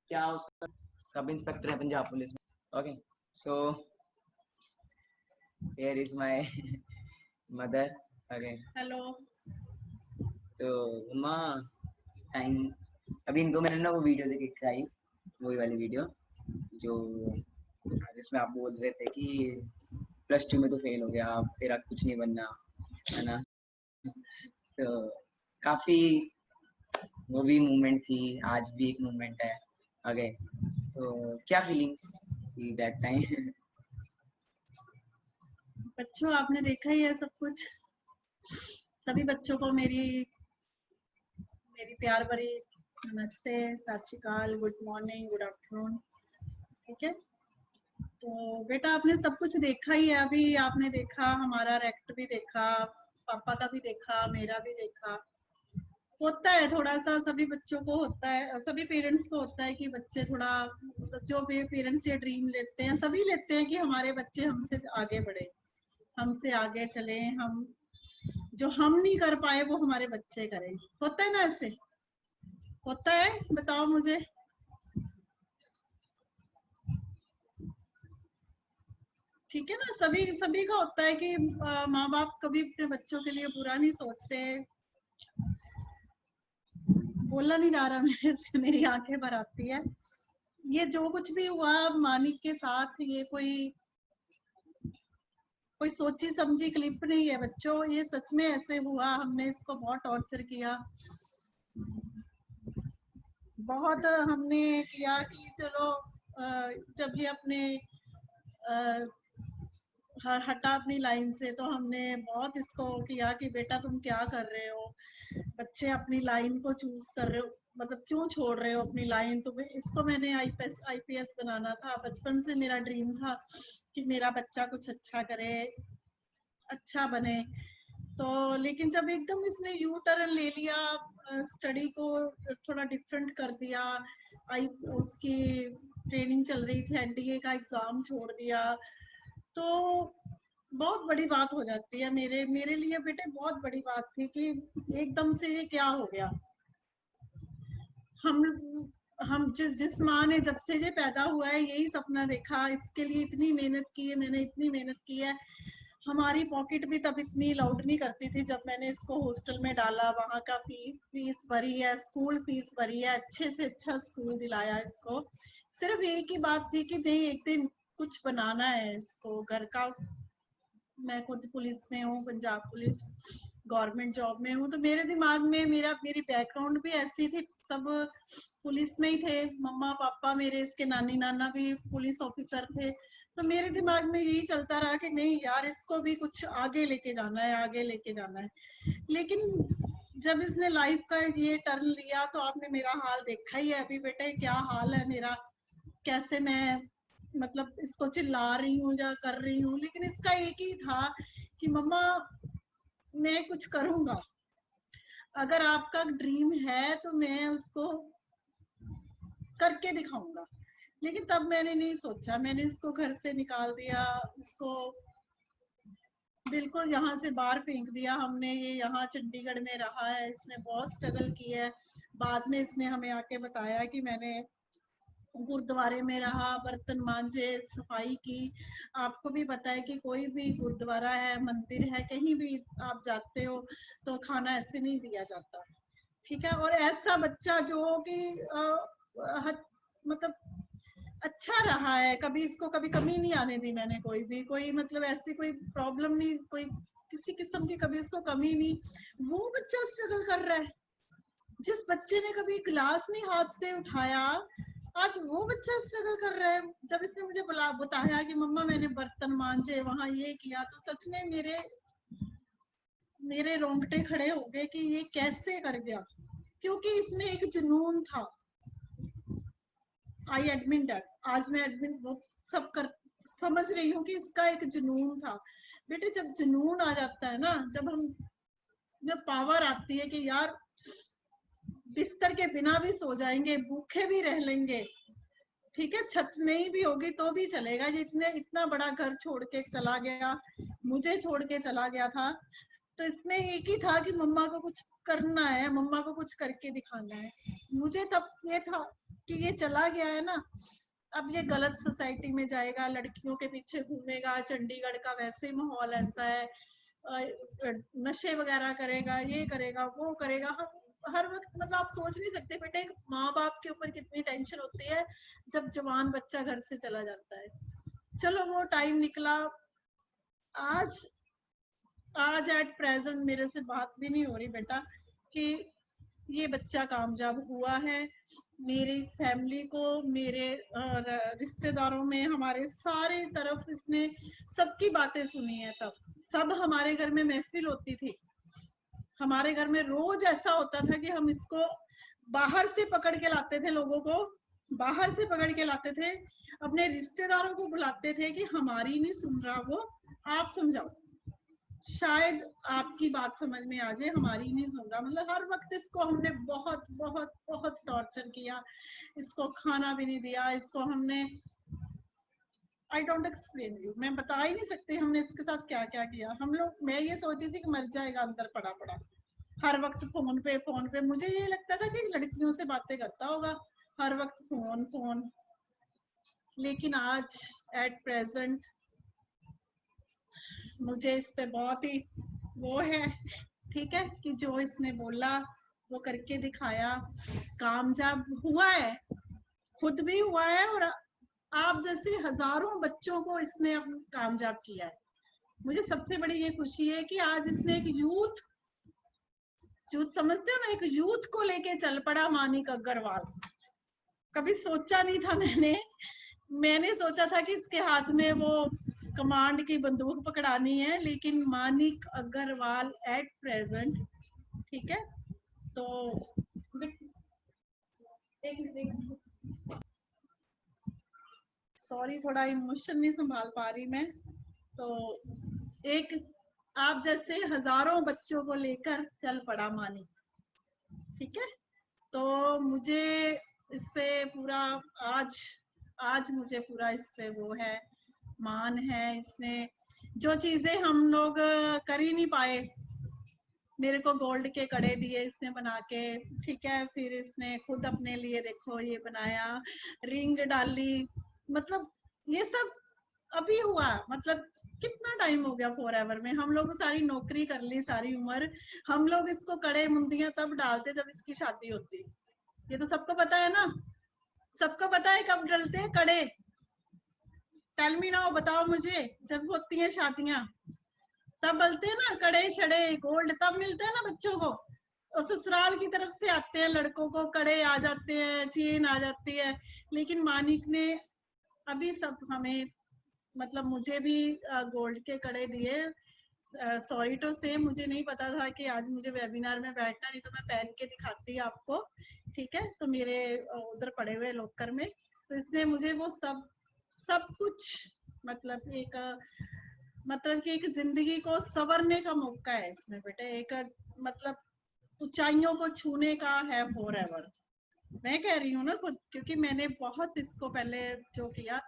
क्या उसका सब इंस्पेक्टर है पंजाब पुलिस में। Okay, so here is my mother. Okay, hello. तो मम्मा टाइम, अभी इनको मैंने ना वो वीडियो देख के दिखाई, वही वाली वीडियो जो जिसमें आप बोल रहे थे कि +2 में तो फेल हो गया, अब तेरा कुछ नहीं बनना, है ना। तो काफी वो भी मूवमेंट थी, आज भी एक मूवमेंट है। ओके, तो क्या फीलिंग्स थी दैट टाइम? बच्चों, आपने देखा ही है सब कुछ। सभी बच्चों को मेरी मेरी प्यार भरी नमस्ते, सत श्री अकाल, गुड मॉर्निंग, गुड आफ्टरनून। ठीक है, तो बेटा आपने सब कुछ देखा ही है, अभी आपने देखा हमारा रेक्ट भी देखा, पापा का भी देखा, मेरा भी देखा। होता है थोड़ा सा, सभी बच्चों को होता है, सभी पेरेंट्स को होता है कि बच्चे थोड़ा, जो भी पेरेंट्स ये ड्रीम लेते हैं, सभी लेते हैं कि हमारे बच्चे हमसे आगे बढ़े, हमसे आगे चले, हम जो हम नहीं कर पाए वो हमारे बच्चे करें। होता है ना ऐसे? होता है? बताओ मुझे। ठीक है ना, सभी सभी का होता है कि माँ बाप कभी अपने बच्चों के लिए बुरा नहीं सोचते। बोलना नहीं जा रहा मेरे से, मेरी आंखें भर आती है। ये जो कुछ भी हुआ मानिक के साथ, ये कोई सोची समझी क्लिप नहीं है बच्चों, ये सच में ऐसे हुआ। हमने इसको बहुत टॉर्चर किया, बहुत हमने किया कि चलो जब ये अपने हटा अपनी लाइन से, तो हमने बहुत इसको किया कि बेटा तुम क्या कर रहे हो, बच्चे अपनी लाइन को चूज कर रहे हो, मतलब क्यों छोड़ रहे हो अपनी लाइन। तो इसको मैंने आईपीएस बनाना था, बचपन से मेरा ड्रीम था कि मेरा बच्चा कुछ अच्छा करे, अच्छा बने। तो लेकिन जब एकदम इसने यू टर्न ले लिया, स्टडी को थोड़ा डिफरेंट कर दिया, उसकी ट्रेनिंग चल रही थी, एनडीए का एग्जाम छोड़ दिया, तो बहुत बड़ी बात हो जाती है। मेरे लिए बेटे बहुत बड़ी बात थी कि एकदम से ये क्या हो गया। हम जिस माँ ने जब से ये पैदा हुआ है यही सपना देखा, इसके लिए इतनी मेहनत की है, मैंने इतनी मेहनत की है। हमारी पॉकेट भी तब इतनी लाउड नहीं करती थी जब मैंने इसको हॉस्टल में डाला, वहाँ का फीस भरी है, स्कूल फीस भरी है, अच्छे से अच्छा स्कूल दिलाया इसको। सिर्फ एक ही बात थी कि नहीं, एक दिन कुछ बनाना है इसको घर का। मैं खुद पुलिस में हूँ, पंजाब पुलिस गवर्नमेंट जॉब में हूँ, तो मेरे दिमाग में मेरी बैकग्राउंड भी ऐसी थी, सब पुलिस में ही थे, मम्मा पापा मेरे, इसके नानी नाना भी पुलिस ऑफिसर थे। तो मेरे दिमाग में यही चलता रहा कि नहीं यार, इसको भी कुछ आगे लेके जाना है, आगे लेके जाना है। लेकिन जब इसने लाइफ का ये टर्न लिया तो आपने मेरा हाल देखा ही है अभी बेटे, क्या हाल है मेरा, कैसे मैं मतलब इसको चिल्ला रही हूँ या कर रही हूँ। लेकिन इसका एक ही था कि मम्मा मैं कुछ करूंगा, अगर आपका ड्रीम है तो मैं उसको करके दिखाऊंगा। लेकिन तब मैंने नहीं सोचा, मैंने इसको घर से निकाल दिया, इसको बिल्कुल यहाँ से बाहर फेंक दिया हमने। ये यहाँ चंडीगढ़ में रहा है, इसने बहुत स्ट्रगल की है। बाद में इसने हमें आके बताया कि मैंने गुरुद्वारे में रहा, बर्तन मांजे, सफाई की। आपको भी पता है कि कोई भी गुरुद्वारा है, मंदिर है, कहीं भी आप जाते हो तो खाना ऐसे नहीं दिया जाता, ठीक है। और ऐसा बच्चा जो कि मतलब अच्छा रहा है, कभी इसको कभी कमी नहीं आने दी मैंने, कोई मतलब ऐसी कोई प्रॉब्लम नहीं, कोई किसी किस्म की कभी इसको कमी नहीं। वो बच्चा स्ट्रगल कर रहा है, जिस बच्चे ने कभी गिलास नहीं हाथ से उठाया, आज वो बच्चा स्ट्रगल कर रहा है। जब इसने मुझे बताया कि मम्मा मैंने बर्तन मांजे, वहां ये किया, तो सच में मेरे रोंगटे खड़े हो गए कि ये कैसे कर गया, क्योंकि इसमें एक जुनून था। आई एडमिट दैट, आज मैं एडमिट वो सब कर समझ रही हूँ कि इसका एक जुनून था। बेटे जब जुनून आ जाता है ना, जब पावर आती है कि यार बिस्तर के बिना भी सो जाएंगे, भूखे भी रह लेंगे, ठीक है, छत नहीं भी होगी तो भी चलेगा। ये इतना बड़ा घर छोड़ के चला गया, मुझे छोड़ के चला गया था, तो इसमें एक ही था कि मम्मा को कुछ करना है, मम्मा को कुछ करके दिखाना है। मुझे तब ये था कि ये चला गया है ना, अब ये गलत सोसाइटी में जाएगा, लड़कियों के पीछे घूमेगा, चंडीगढ़ का वैसे माहौल ऐसा है, नशे वगैरह करेगा, ये करेगा, वो करेगा। हर वक्त मतलब आप सोच नहीं सकते बेटे, एक माँ बाप के ऊपर कितनी टेंशन होती है जब जवान बच्चा घर से चला जाता है। चलो वो टाइम निकला। आज एट प्रेजेंट मेरे से बात भी नहीं हो रही बेटा कि ये बच्चा कामयाब हुआ है। मेरी फैमिली को, मेरे रिश्तेदारों में, हमारे सारे तरफ इसने सबकी बातें सुनी है। तब सब हमारे घर में महफिल होती थी, हमारे घर में रोज ऐसा होता था कि हम इसको बाहर से पकड़ के लाते थे, लोगों को बाहर से पकड़ के लाते थे, अपने रिश्तेदारों को बुलाते थे कि हमारी नहीं सुन रहा वो, आप समझाओ, शायद आपकी बात समझ में आ जाए, हमारी नहीं सुन रहा। मतलब हर वक्त इसको हमने बहुत बहुत बहुत टॉर्चर किया, इसको खाना भी नहीं दिया, इसको हमने आई डोंट एक्सप्लेन यू, मैं बता ही नहीं सकती हमने इसके साथ क्या क्या किया। हम लोग, मैं ये सोचती थी कि मर जाएगा अंदर पड़ा पड़ा, हर वक्त फोन पे। मुझे ये लगता था कि लड़कियों से बातें करता होगा, हर वक्त फोन। लेकिन आज एट प्रेजेंट मुझे इस पे बहुत ही वो है, ठीक है, कि जो इसने बोला वो करके दिखाया, कामयाब हुआ है, खुद भी हुआ है, और आप जैसे हजारों बच्चों को इसने कामयाब किया है। मुझे सबसे बड़ी ये खुशी है कि आज इसने एक यूथ समझते हो ना, एक यूथ को लेके चल पड़ा मानिक अग्रवाल। कभी सोचा नहीं था मैंने सोचा था कि इसके हाथ में वो कमांड की बंदूक पकड़ानी है, लेकिन मानिक अग्रवाल एट प्रेजेंट, ठीक है। तो सॉरी, थोड़ा इमोशन नहीं संभाल पा रही मैं। तो एक आप जैसे हजारों बच्चों को लेकर चल पड़ा मानिक, ठीक है। तो मुझे इस पे पूरा आज मुझे पूरा इस पे वो है, मान है। इसने जो चीजें हम लोग कर ही नहीं पाए, मेरे को गोल्ड के कड़े दिए इसने बना के, ठीक है। फिर इसने खुद अपने लिए देखो ये बनाया, रिंग डाली, मतलब ये सब अभी हुआ। मतलब कितना टाइम हो गया फॉरएवर में, हम लोग सारी नौकरी कर ली, सारी उम्र हम लोग इसको कड़े मुंदियां तब डालते जब इसकी शादी होती। ये तो सबको पता है ना, सबको पता है कब डलते हैं कड़े। टेल मी नाउ, बताओ मुझे, जब होती है शादियां तब डलते हैं ना कड़े छड़े, गोल्ड तब मिलते हैं ना बच्चों को। और ससुराल की तरफ से आते हैं लड़कों को, कड़े आ जाते हैं, चेन आ जाती है। लेकिन मानिक ने अभी सब हमें, मतलब मुझे भी गोल्ड के कड़े दिए। सॉरी टू से, मुझे नहीं पता था कि आज मुझे वेबिनार में बैठना, नहीं तो मैं पहन के दिखाती आपको, ठीक है। तो मेरे उधर पड़े हुए लॉकर में, तो इसने मुझे वो सब कुछ, मतलब कि एक जिंदगी को संवरने का मौका है इसमें बेटे, एक मतलब ऊंचाइयों को छूने का है फॉरएवर। मैं कह रही हूँ ना खुद, क्योंकि मैंने बहुत इसको पहले जो किया।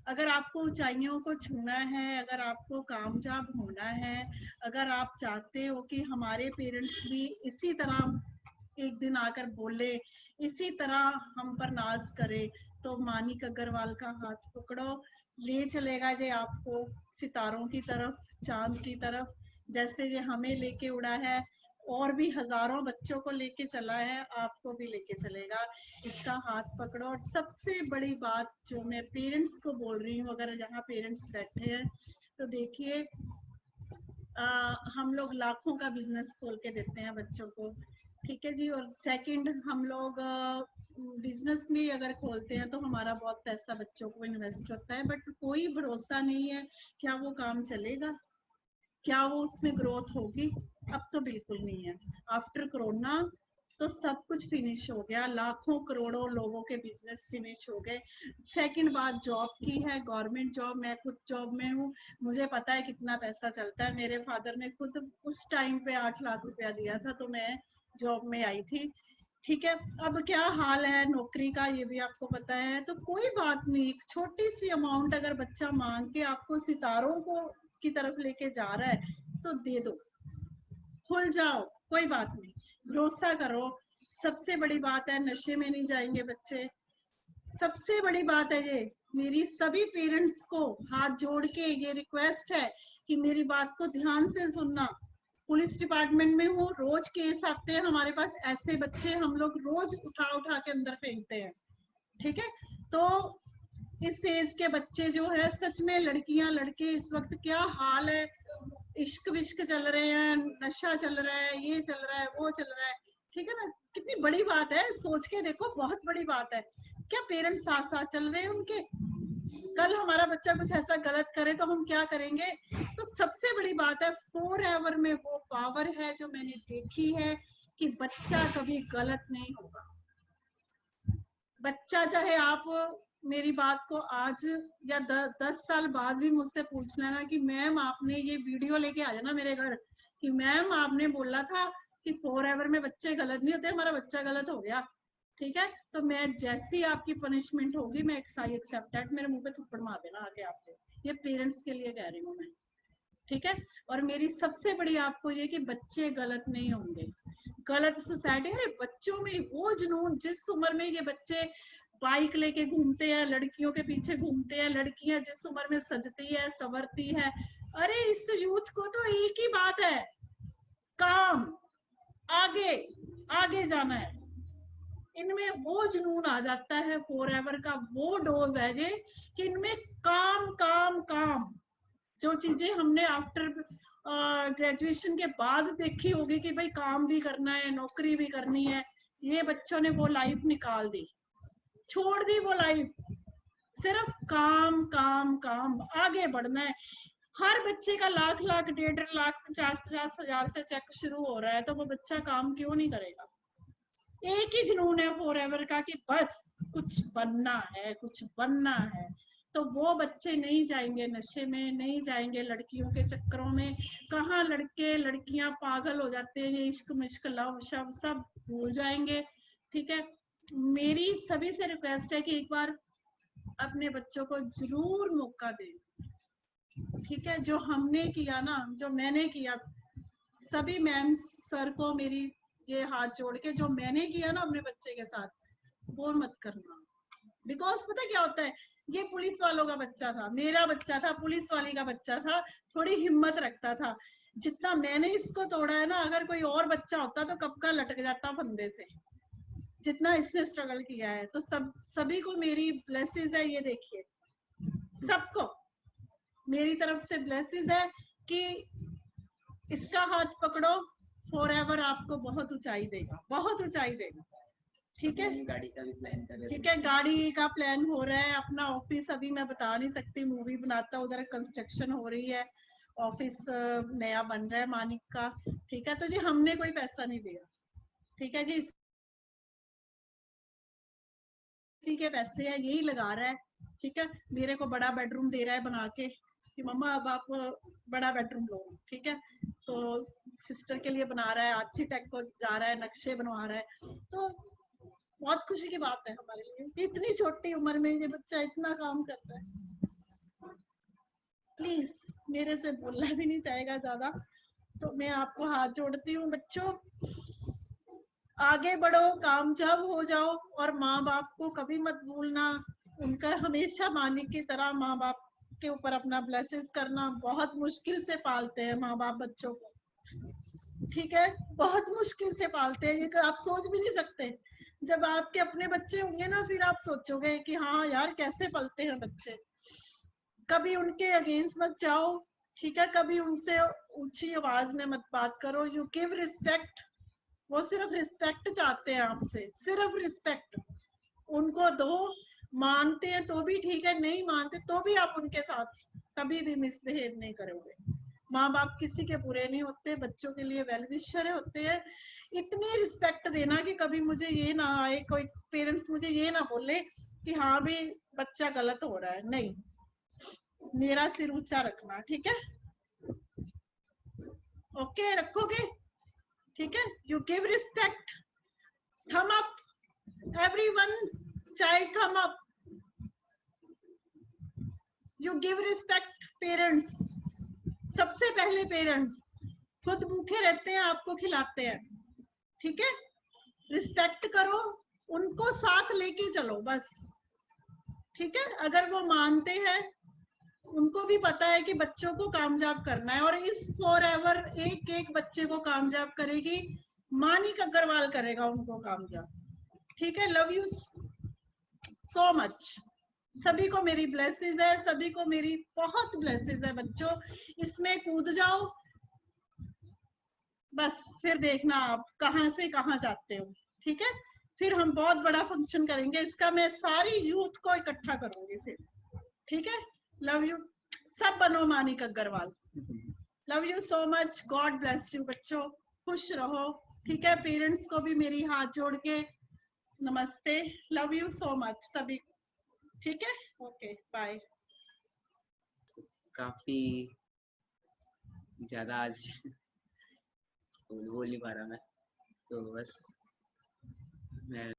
अगर आपको ऊंचाइयों को छूना है, अगर आपको कामयाब होना है, अगर आप चाहते हो कि हमारे पेरेंट्स भी इसी तरह एक दिन आकर बोले, इसी तरह हम पर नाज करे, तो मानिक अग्रवाल का हाथ पकड़ो, ले चलेगा ये आपको सितारों की तरफ, चांद की तरफ, जैसे ये हमें लेके उड़ा है और भी हजारों बच्चों को लेके चला है, आपको भी लेके चलेगा। इसका हाथ पकड़ो। और सबसे बड़ी बात जो मैं पेरेंट्स को बोल रही हूँ, अगर यहाँ पेरेंट्स बैठे हैं तो देखिए, हम लोग लाखों का बिजनेस खोल के देते हैं बच्चों को, ठीक है जी। और सेकंड, हम लोग बिजनेस में अगर खोलते हैं तो हमारा बहुत पैसा बच्चों को इन्वेस्ट होता है, बट कोई भरोसा नहीं है क्या वो काम चलेगा, क्या वो उसमें ग्रोथ होगी। अब तो बिल्कुल नहीं है। आफ्टर कोरोना तो सब कुछ फिनिश हो गया, लाखों करोड़ों लोगों के बिजनेस फिनिश हो गए। सेकंड बात जॉब की है, गवर्नमेंट जॉब। मैं खुद जॉब में हूँ, मुझे पता है कितना पैसा चलता है। मेरे फादर ने खुद उस टाइम पे 8 लाख रुपया दिया था तो मैं जॉब में आई थी, ठीक है। अब क्या हाल है नौकरी का ये भी आपको पता है। तो कोई बात नहीं, एक छोटी सी अमाउंट अगर बच्चा मांग के आपको सितारों को की तरफ लेके जा रहा है तो दे दो, खुल जाओ, कोई बात नहीं, भरोसा करो। सबसे बड़ी बात है नशे में नहीं जाएंगे बच्चे। सबसे बड़ी बात है ये, मेरी सभी पेरेंट्स को हाथ जोड़ के ये रिक्वेस्ट है कि मेरी बात को ध्यान से सुनना। पुलिस डिपार्टमेंट में हूँ, रोज केस आते हैं हमारे पास, ऐसे बच्चे हम लोग रोज उठा उठा के अंदर फेंकते हैं, ठीक है। तो इस एज के बच्चे जो है, सच में लड़कियां लड़के इस वक्त क्या हाल है, इश्क विश्क चल रहे हैं, नशा चल रहा है, ये चल रहा है, वो चल रहा है, ठीक है ना। कितनी बड़ी बात है, सोच के देखो, बहुत बड़ी बात है। क्या पेरेंट्स साथ साथ चल रहे हैं उनके? कल हमारा बच्चा कुछ ऐसा गलत करे तो हम क्या करेंगे? तो सबसे बड़ी बात है, फॉरएवर में वो पावर है जो मैंने देखी है कि बच्चा कभी गलत नहीं होगा। बच्चा चाहे आप मेरी बात को आज या 10 साल बाद भी मुझसे पूछ लेना कि मैम आपने ये वीडियो लेके आ जाना मेरे घर कि मैम आपने बोला था कि फॉरएवर में बच्चे गलत नहीं होते, हमारा बच्चा गलत हो गया, ठीक है। तो मैं जैसी आपकी पनिशमेंट होगी, मैं आई एक्सेप्ट दैट, मेरे मुंह पे थप्पड़ मार देना आके आपको। ये पेरेंट्स के लिए कह रही हूँ मैं, ठीक है। और मेरी सबसे बड़ी आपको ये कि बच्चे गलत नहीं होंगे। गलत सोसाइटी, अरे बच्चों में वो जुनून, जिस उम्र में ये बच्चे बाइक लेके घूमते हैं, लड़कियों के पीछे घूमते हैं, लड़कियां जिस उम्र में सजती है संवरती है, अरे इस यूथ को तो एक ही बात है, काम, आगे आगे जाना है। इनमें वो जुनून आ जाता है, फॉरएवर का वो डोज है ये कि इनमें काम काम काम। जो चीजें हमने आफ्टर ग्रेजुएशन के बाद देखी होगी कि भाई काम भी करना है, नौकरी भी करनी है, ये बच्चों ने वो लाइफ निकाल दी, छोड़ दी वो लाइफ। सिर्फ काम काम काम, आगे बढ़ना है। हर बच्चे का लाख लाख 1.5 लाख 50 हजार से चेक शुरू हो रहा है, तो वो बच्चा काम क्यों नहीं करेगा? एक ही जुनून है फॉरएवर का कि बस कुछ बनना है, कुछ बनना है। तो वो बच्चे नहीं जाएंगे नशे में, नहीं जाएंगे लड़कियों के चक्करों में। कहाँ लड़के लड़कियां पागल हो जाते हैं, ये इश्क मिश्क लव शव सब भूल जाएंगे, ठीक है। मेरी सभी से रिक्वेस्ट है कि एक बार अपने बच्चों को जरूर मौका दें, ठीक है। जो हमने किया ना, जो मैंने किया, सभी मैम सर को मेरी ये हाथ जोड़ के, जो मैंने किया ना अपने बच्चे के साथ, वो मत करना। बिकॉज पता क्या होता है, ये पुलिस वालों का बच्चा था, मेरा बच्चा था, पुलिस वाली का बच्चा था, थोड़ी हिम्मत रखता था। जितना मैंने इसको तोड़ा है ना, अगर कोई और बच्चा होता तो कब का लटक जाता फंदे से, जितना इसने स्ट्रगल किया है। तो सभी को मेरी ब्लेसिंग्स है, ये देखिए, सबको मेरी तरफ से ब्लेसिंग्स है कि इसका हाथ पकड़ो, फॉरएवर आपको बहुत ऊंचाई देगा, बहुत ऊंचाई देगा, ठीक है। गाड़ी का भी प्लान कर रहे हैं, ठीक है, गाड़ी का प्लान हो रहा है। अपना ऑफिस अभी मैं बता नहीं सकती, मूवी बनाता, उधर कंस्ट्रक्शन हो रही है, ऑफिस नया बन रहा है मानिक का, ठीक है। तो जी हमने कोई पैसा नहीं दिया, ठीक है जी, इसी के पैसे है, यही लगा रहा है, ठीक है। मेरे को बड़ा बेडरूम दे रहा है बना के कि मम्मा अब आप बड़ा बेडरूम लो, ठीक है। तो सिस्टर के लिए बना रहा है, आर्किटेक्ट को जा रहा है, नक्शे बनवा रहा है। तो बहुत खुशी की बात है हमारे लिए, इतनी छोटी उम्र में ये बच्चा इतना काम करता है। प्लीज, मेरे से बोलना भी नहीं चाहेगा ज्यादा, तो मैं आपको हाथ जोड़ती हूँ। बच्चों आगे बढ़ो, कामयाब हो जाओ, और माँ बाप को कभी मत भूलना। उनका हमेशा मानी की तरह माँ बाप के ऊपर अपना ब्लेसेस करना। बहुत मुश्किल से पालते हैं माँ बाप बच्चों को, ठीक है, बहुत मुश्किल से पालते हैं, ये आप सोच भी नहीं सकते। जब आपके अपने बच्चे होंगे ना, फिर आप सोचोगे कि हाँ यार कैसे पलते हैं बच्चे। कभी उनके अगेंस्ट मत जाओ, ठीक है, कभी उनसे ऊंची आवाज में मत बात करो। यू गिव रिस्पेक्ट, वो सिर्फ रिस्पेक्ट चाहते हैं आपसे, सिर्फ रिस्पेक्ट उनको दो। मानते हैं तो भी ठीक है, नहीं मानते तो भी आप उनके साथ कभी भी मिसबिहेव नहीं करोगे। माँ बाप किसी के बुरे नहीं होते, बच्चों के लिए वेल विशर होते हैं। इतनी रिस्पेक्ट देना कि कभी मुझे ये ना आए, कोई पेरेंट्स मुझे ये ना बोले कि हाँ भी बच्चा गलत हो रहा है। नहीं, मेरा सिर ऊंचा रखना, ठीक है, ओके रखोगे, ठीक है। यू गिव रिस्पेक्ट, थम अप, एवरीवन चाइल्ड थम up, you give respect parents. सबसे पहले पेरेंट्स खुद भूखे रहते हैं, आपको खिलाते हैं, ठीक है। रिस्पेक्ट करो, उनको साथ लेके चलो बस, ठीक है। अगर वो मानते हैं, उनको भी पता है कि बच्चों को कामयाब करना है, और इस फॉरएवर एक एक बच्चे को कामयाब करेगी मानिक अग्रवाल, करेगा उनको कामयाब, ठीक है। Love you so much. सभी को मेरी ब्लेसिंग है, सभी को मेरी बहुत ब्लेसिंग है बच्चों। इसमें कूद जाओ बस, फिर देखना आप कहां से कहां जाते हो, ठीक है। फिर हम बहुत बड़ा फंक्शन करेंगे इसका, मैं सारी यूथ को इकट्ठा करूंगी फिर, ठीक है। लव यू, सब बनो Manik Agarwal. Love you so much, God bless you बच्चों, खुश रहो, ठीक है। पेरेंट्स को भी मेरी हाथ जोड़ के नमस्ते। लव यू सो मच सभी, ठीक है, ओके बाय। काफी ज्यादा आज बोल नहीं पा रहा मैं, तो बस मैं